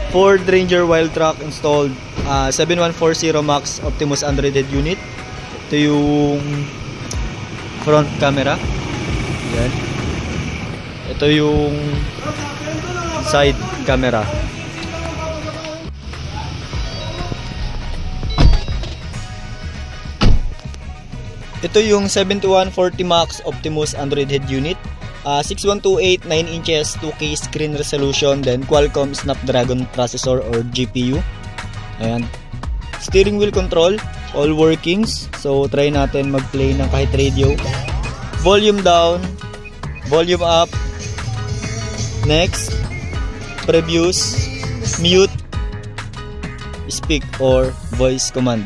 Ford Ranger Wildtrak installed 7140 Max Optimus Android head unit. Ito yung front camera. Yan. Ito yung side camera. Ito yung 7140 Max Optimus Android head unit. 6128 9 inches 2K screen resolution, then Qualcomm Snapdragon processor or GPU. Ayan. Steering wheel control, all workings. So try natin mag-play ng kahit radio. Volume down, volume up. Next, previews, mute, speak or voice command.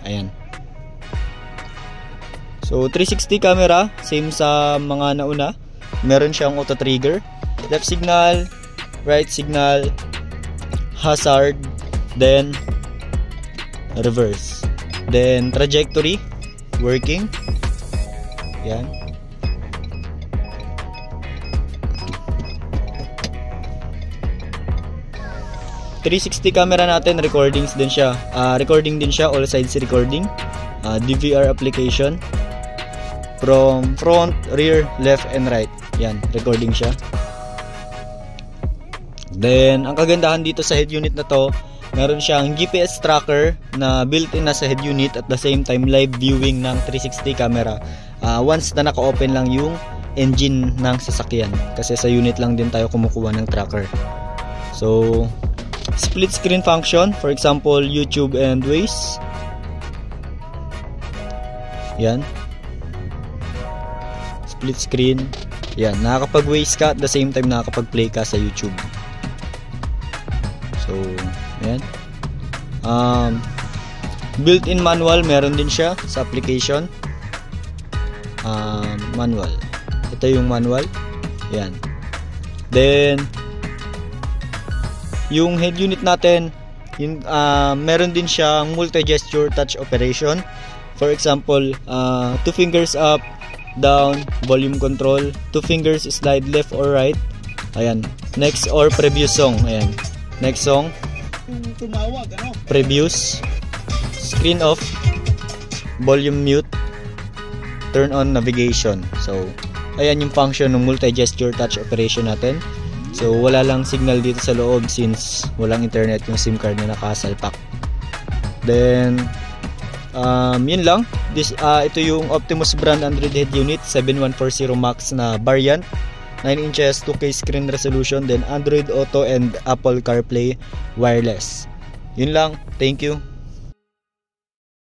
Ayan. So 360 camera, same sa mga nauna. Meron siyang auto trigger, left signal, right signal, hazard, then reverse, then trajectory working. Yan. .360 camera natin, recordings din siya. Recording din siya, all sides recording. DVR application from front, rear, left, and right. Yan, recording siya. Then, ang kagandahan dito sa head unit na to, meron siyang GPS tracker na built-in na sa head unit, at the same time live viewing ng 360 camera. Once na naka-open lang yung engine ng sasakyan, kasi sa unit lang din tayo kumukuha ng tracker. So, split screen function, for example, YouTube and Waze. Yan. Split screen. Yan, nakakapag-Waze ka at the same time nakakapag-play ka sa YouTube. So, yan. Built-in manual, meron din siya sa application. Manual. Ito yung manual. Yan. Then, yung head unit natin, yung, meron din siyang multi-gesture touch operation. For example, 2 fingers up, down, volume control, 2 fingers slide left or right. Ayan. Next or previous song. Ayan. Next song. Previous. Screen off. Volume mute. Turn on navigation. So, ayan yung function ng multi-gesture touch operation natin. So, wala lang signal dito sa loob since walang internet yung SIM card na nakasalpak. Then, yun lang. Ito yung Optimus brand Android head unit 7140 Max na variant, 9 inches 2K screen resolution, then Android Auto and Apple CarPlay wireless. Yun lang. Thank you.